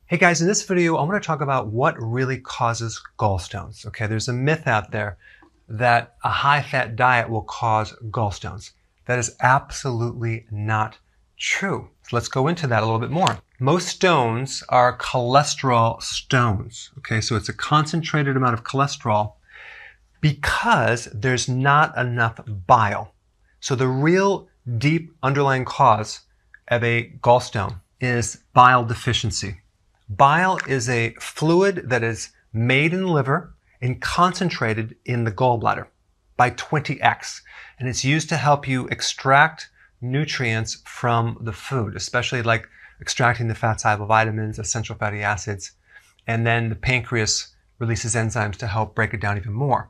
Hey guys, in this video, I want to talk about what really causes gallstones. Okay, there's a myth out there that a high-fat diet will cause gallstones. That is absolutely not true. So let's go into that a little bit more. Most stones are cholesterol stones. Okay, so it's a concentrated amount of cholesterol because there's not enough bile. So the real deep underlying cause of a gallstone is bile deficiency. Bile is a fluid that is made in the liver and concentrated in the gallbladder by 20x. And it's used to help you extract nutrients from the food, especially like extracting the fat-soluble vitamins, essential fatty acids, and then the pancreas releases enzymes to help break it down even more.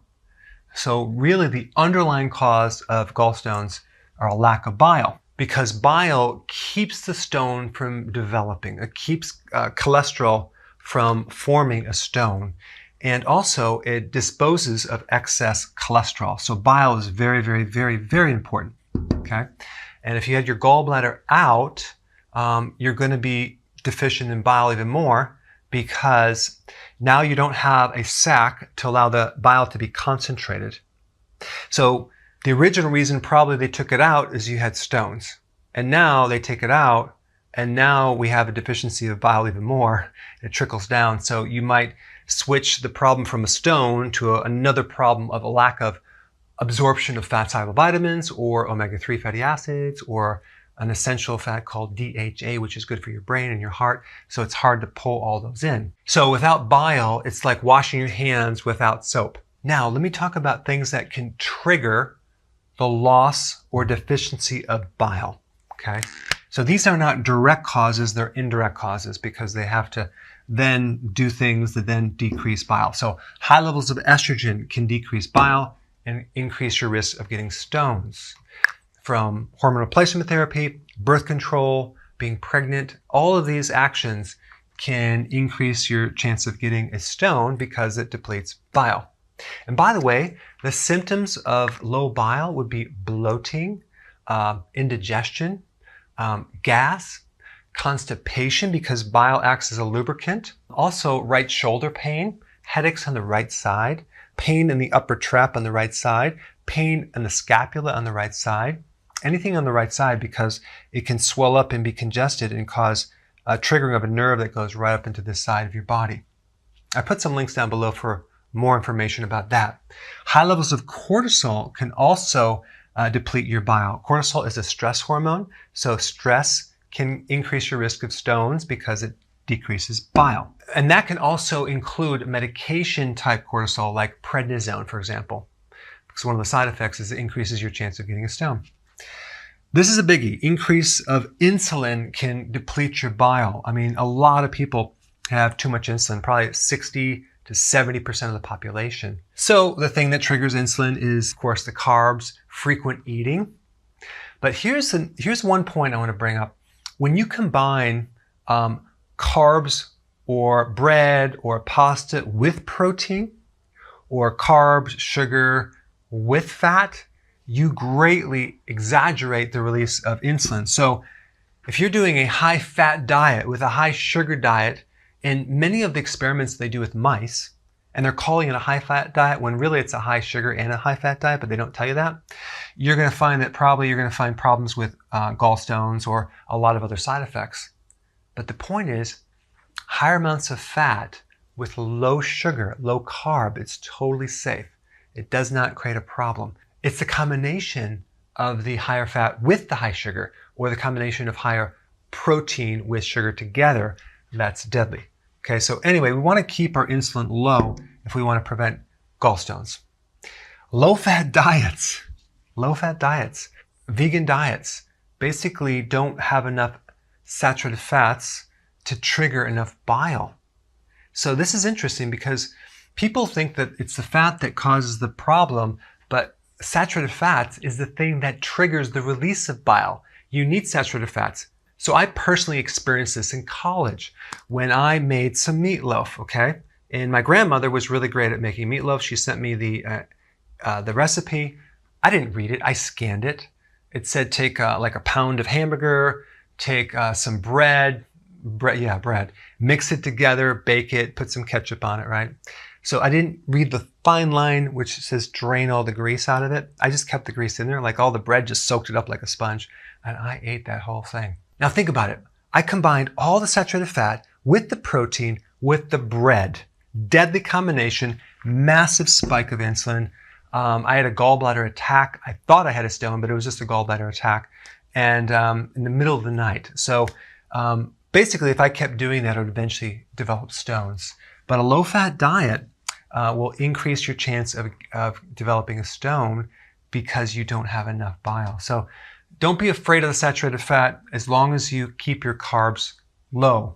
So really the underlying cause of gallstones are a lack of bile, because bile keeps the stone from developing. It keeps cholesterol from forming a stone. And also it disposes of excess cholesterol. So bile is very, very, very, very important. Okay. And if you had your gallbladder out, you're going to be deficient in bile even more, because now you don't have a sac to allow the bile to be concentrated. So the original reason probably they took it out is you had stones. And now they take it out, and now we have a deficiency of bile even more. It trickles down. So you might switch the problem from a stone to another problem of a lack of absorption of fat-soluble vitamins or omega-3 fatty acids or an essential fat called DHA, which is good for your brain and your heart. So it's hard to pull all those in. So without bile, it's like washing your hands without soap. Now, let me talk about things that can trigger the loss or deficiency of bile. Okay, so these are not direct causes, they're indirect causes, because they have to then do things that then decrease bile. So high levels of estrogen can decrease bile and increase your risk of getting stones. From hormone replacement therapy, birth control, being pregnant, all of these actions can increase your chance of getting a stone because it depletes bile. And by the way, the symptoms of low bile would be bloating, indigestion, gas, constipation because bile acts as a lubricant, also right shoulder pain, headaches on the right side, pain in the upper trap on the right side, pain in the scapula on the right side, anything on the right side, because it can swell up and be congested and cause a triggering of a nerve that goes right up into this side of your body. I put some links down below for more information about that. High levels of cortisol can also deplete your bile. Cortisol is a stress hormone, so stress can increase your risk of stones because it decreases bile. And that can also include medication type cortisol like prednisone, for example, because one of the side effects is it increases your chance of getting a stone. This is a biggie. Increase of insulin can deplete your bile. I mean, a lot of people have too much insulin, probably 60 to 70% of the population. So the thing that triggers insulin is, of course, the carbs, frequent eating. But here's one point I want to bring up. When you combine carbs or bread or pasta with protein, or carbs, sugar with fat, you greatly exaggerate the release of insulin. So if you're doing a high-fat diet with a high-sugar diet, and many of the experiments they do with mice, and they're calling it a high-fat diet when really it's a high-sugar and a high-fat diet, but they don't tell you that, you're going to find that probably you're going to find problems with gallstones or a lot of other side effects. But the point is, higher amounts of fat with low sugar, low carb, it's totally safe. It does not create a problem. It's the combination of the higher fat with the high sugar, or the combination of higher protein with sugar together, that's deadly. Okay, so anyway, we want to keep our insulin low if we want to prevent gallstones. Low-fat diets, vegan diets basically don't have enough saturated fats to trigger enough bile. So this is interesting because people think that it's the fat that causes the problem, but saturated fats is the thing that triggers the release of bile. You need saturated fats. So I personally experienced this in college when I made some meatloaf, okay? And my grandmother was really great at making meatloaf. She sent me the recipe. I didn't read it, I scanned it. It said take like a pound of hamburger, take some bread, bread. Mix it together, bake it, put some ketchup on it, right? So I didn't read the fine line which says drain all the grease out of it. I just kept the grease in there, like all the bread just soaked it up like a sponge, and I ate that whole thing. Now think about it. I combined all the saturated fat with the protein with the bread. Deadly combination, massive spike of insulin. I had a gallbladder attack. I thought I had a stone, but it was just a gallbladder attack, and in the middle of the night. So basically, if I kept doing that, I would eventually develop stones. But a low-fat diet will increase your chance of developing a stone because you don't have enough bile. So don't be afraid of the saturated fat as long as you keep your carbs low.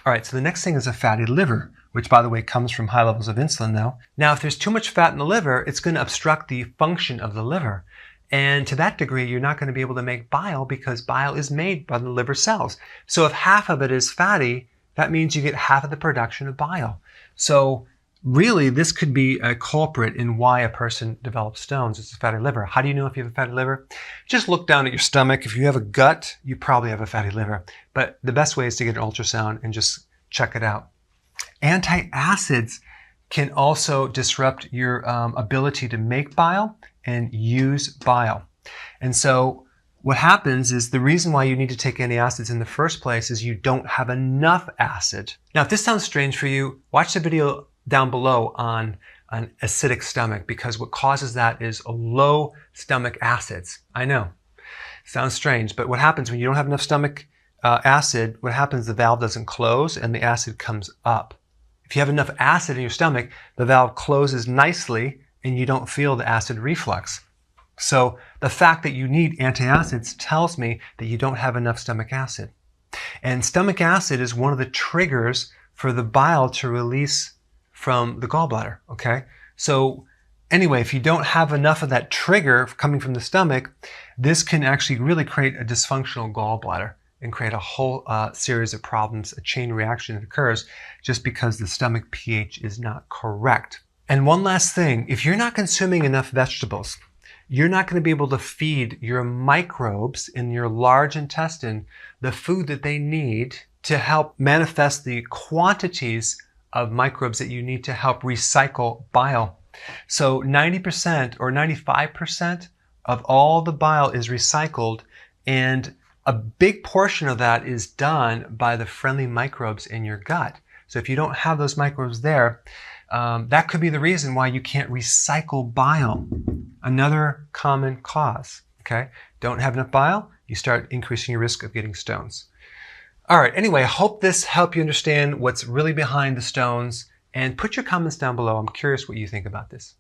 All right, so the next thing is a fatty liver, which, by the way, comes from high levels of insulin now. Now, if there's too much fat in the liver, it's going to obstruct the function of the liver. And to that degree, you're not going to be able to make bile because bile is made by the liver cells. So if half of it is fatty, that means you get half of the production of bile. So really, this could be a culprit in why a person develops stones. It's a fatty liver. How do you know if you have a fatty liver? Just look down at your stomach. If you have a gut, you probably have a fatty liver. But the best way is to get an ultrasound and just check it out. Antacids can also disrupt your ability to make bile and use bile. And so what happens is the reason why you need to take antacids in the first place is you don't have enough acid. Now, if this sounds strange for you, watch the video down below on an acidic stomach, because what causes that is low stomach acids. I know, sounds strange, but what happens when you don't have enough stomach acid, what happens, the valve doesn't close and the acid comes up. If you have enough acid in your stomach, the valve closes nicely and you don't feel the acid reflux. So the fact that you need antacids tells me that you don't have enough stomach acid. And stomach acid is one of the triggers for the bile to release from the gallbladder, okay? So anyway, if you don't have enough of that trigger coming from the stomach, this can actually really create a dysfunctional gallbladder and create a whole series of problems, a chain reaction that occurs just because the stomach pH is not correct. And one last thing, if you're not consuming enough vegetables, you're not going to be able to feed your microbes in your large intestine the food that they need to help manifest the quantities of microbes that you need to help recycle bile. So 90% or 95% of all the bile is recycled, and a big portion of that is done by the friendly microbes in your gut. So if you don't have those microbes there, that could be the reason why you can't recycle bile. Another common cause, okay? Don't have enough bile, you start increasing your risk of getting stones. All right, anyway, I hope this helped you understand what's really behind the stones, and put your comments down below. I'm curious what you think about this.